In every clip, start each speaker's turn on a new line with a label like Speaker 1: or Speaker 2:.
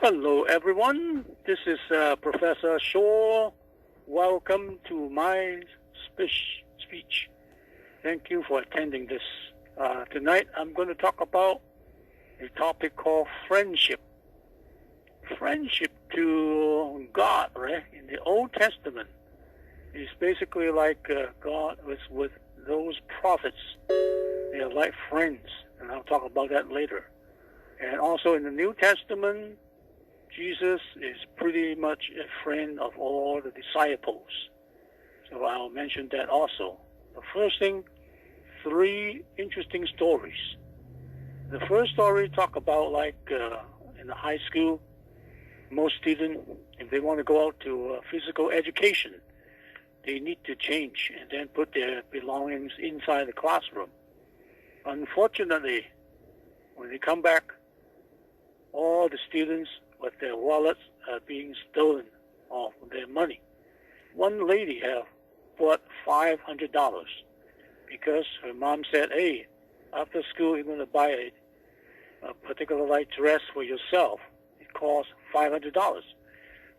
Speaker 1: Hello, everyone. This is Professor Shaw. Welcome to my speech. Thank you for attending this. Tonight, I'm going to talk about a topic called friendship. Friendship to God, right? In the Old Testament, is basically like God was with those prophets. They are like friends, and I'll talk about that later. And also in the New Testament, Jesus is pretty much a friend of all the disciples. So I'll mention that also. The first thing, 3 interesting stories. The first story talk about in the high school, most students, if they want to go out to physical education, they need to change and then put their belongings inside the classroom. Unfortunately, when they come back, all the students with their wallets are being stolen of their money. One lady have bought $500 because her mom said, hey, after school you're going to buy a particular light dress for yourself. It costs $500.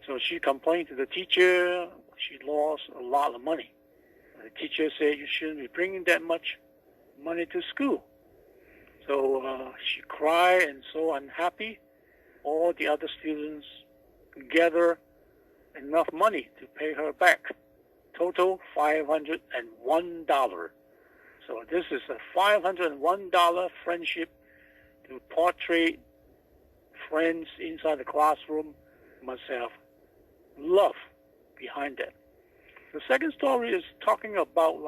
Speaker 1: So she complained to the teacher. She lost a lot of money. The teacher said you shouldn't be bringing that much money to school. So she cried and so unhappy. All the other students gather enough money to pay her back. Total $501. So this is a $501 friendship to portray friends inside the classroom must have love behind that. The second story is talking about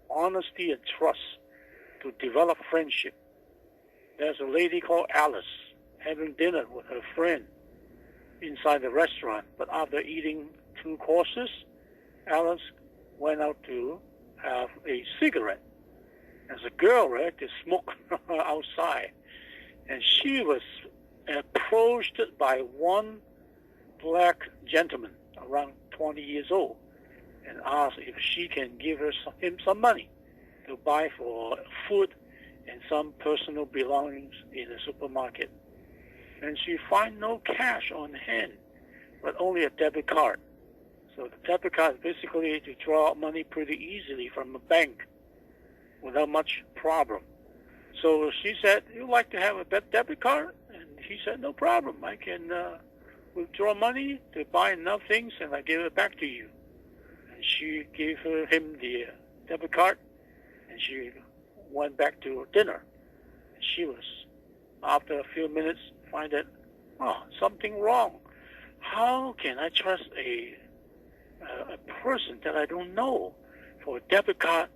Speaker 1: honesty and trust to develop friendship. There's a lady called Alice having dinner with her friend inside the restaurant. But after eating 2 courses, Alice went out to have a cigarette. As a girl, right, they smoke outside. And she was approached by one black gentleman around 20 years old and asked if she can give him some money to buy for food and some personal belongings in the supermarket. And she find no cash on hand, but only a debit card. So the debit card is basically to draw out money pretty easily from a bank without much problem. So she said, you like to have a debit card? And he said, no problem. I can withdraw money to buy enough things and I give it back to you. And she gave him the debit card and she went back to dinner. And she was, after a few minutes, find that, something wrong. How can I trust a person that I don't know for a debit card?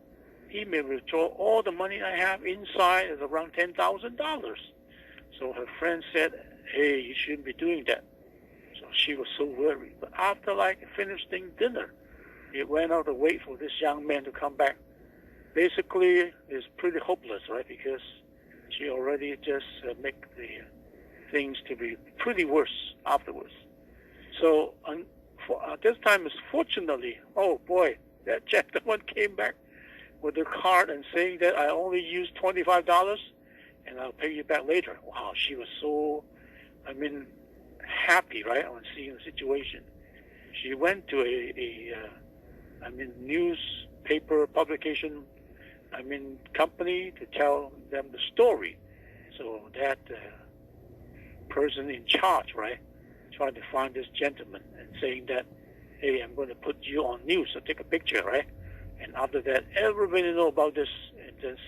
Speaker 1: He may withdraw all the money I have inside is around $10,000. So her friend said, hey, you shouldn't be doing that. So she was so worried. But after finishing dinner, it went out to wait for this young man to come back. Basically, it's pretty hopeless, right? Because she already just make the things to be pretty worse afterwards. So this time is fortunately, oh boy, that gentleman came back with the card and saying that I only used $25 and I'll pay you back later. Wow, she was so, happy, right, on seeing the situation. She went to a newspaper publication, company to tell them the story. So that person in charge, right, tried to find this gentleman and saying that, hey, I'm going to put you on news, so take a picture, right? And after that, everybody know about this and just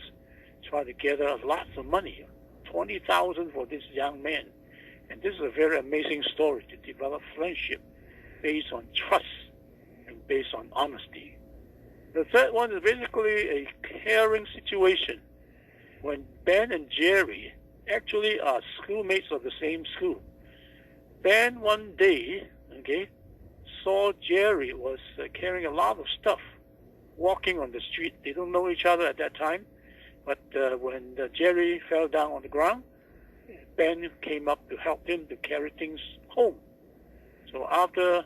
Speaker 1: try to gather lots of money, $20,000 for this young man. And this is a very amazing story to develop friendship based on trust and based on honesty. The third one is basically a caring situation. When Ben and Jerry actually are schoolmates of the same school. Ben one day, saw Jerry was carrying a lot of stuff, walking on the street. They don't know each other at that time, but when Jerry fell down on the ground, Ben came up to help him to carry things home. So after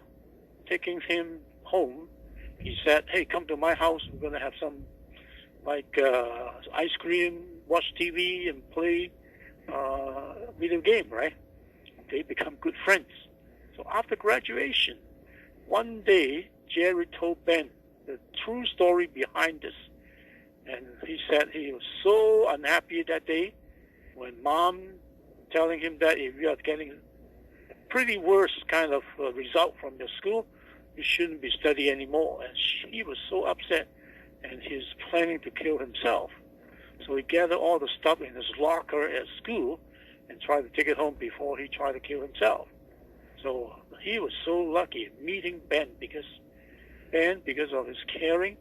Speaker 1: taking him home, he said, hey, come to my house. We're going to have some ice cream, watch TV, and play video game, right? they become good friends. So after graduation, one day, Jerry told Ben the true story behind this. And he said he was so unhappy that day when Mom telling him that if you are getting a pretty worse kind of result from your school, you shouldn't be studying anymore. And he was so upset, and he's planning to kill himself. So he gathered all the stuff in his locker at school and tried to take it home before he tried to kill himself. So he was so lucky meeting Ben because of his caring,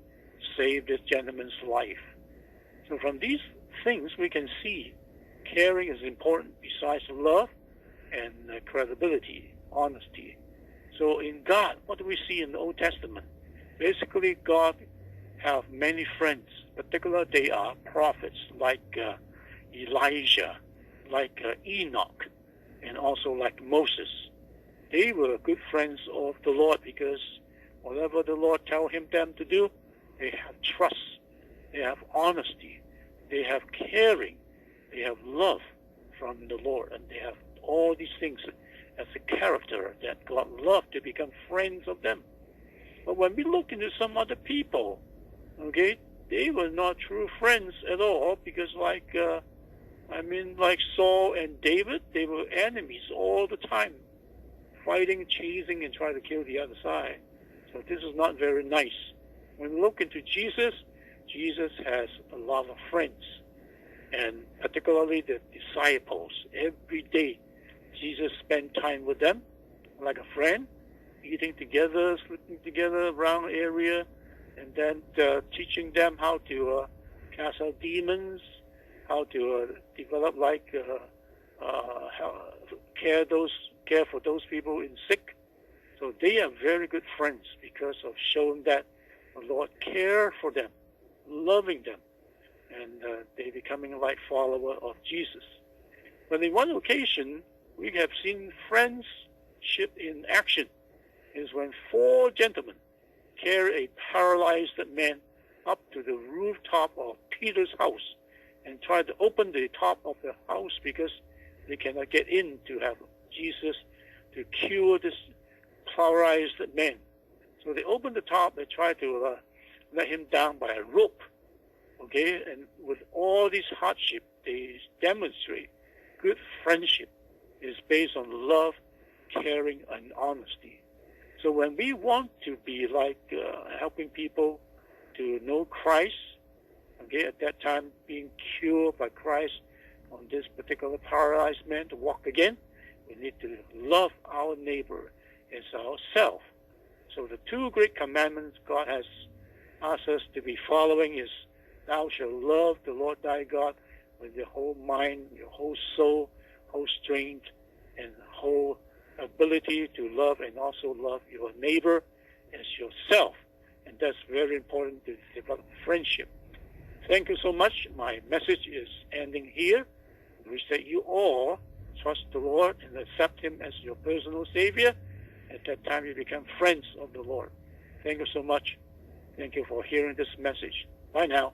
Speaker 1: saved this gentleman's life. So from these things, we can see caring is important besides love and credibility, honesty. So in God, what do we see in the Old Testament? Basically, God have many friends. Particularly, they are prophets like Elijah, like Enoch, and also like Moses. They were good friends of the Lord because whatever the Lord tell them to do, they have trust, they have honesty, they have caring, they have love from the Lord, and they have all these things as a character that God loved to become friends of them. But when we look into some other people, okay, they were not true friends at all because like Saul and David, they were enemies all the time, fighting, chasing, and trying to kill the other side. So this is not very nice. When we look into Jesus, Jesus has a lot of friends, and particularly the disciples. Every day, Jesus spent time with them like a friend, eating together, sleeping together around the area, and then teaching them how to cast out demons, how to develop care for those people in sick. So they are very good friends because of showing that the Lord cares for them, loving them, and they becoming like follower of Jesus. But in one occasion, we have seen friendship in action. Is when 4 gentlemen carry a paralyzed man up to the rooftop of Peter's house and try to open the top of the house because they cannot get in to have Jesus to cure this paralyzed man. So they open the top, they try to let him down by a rope. Okay, and with all this hardship, they demonstrate good friendship is based on love, caring, and honesty. So when we want to be like helping people to know Christ, okay, at that time being cured by Christ on this particular paralyzed man to walk again, we need to love our neighbor as ourselves. So the 2 great commandments God has asked us to be following is, thou shalt love the Lord thy God with your whole mind, your whole soul, whole strength, and whole ability to love, and also love your neighbor as yourself. And that's very important to develop friendship. Thank you so much. My message is ending here. I wish that you all trust the Lord and accept him as your personal Savior. At that time, you become friends of the Lord. Thank you so much. Thank you for hearing this message. Bye now.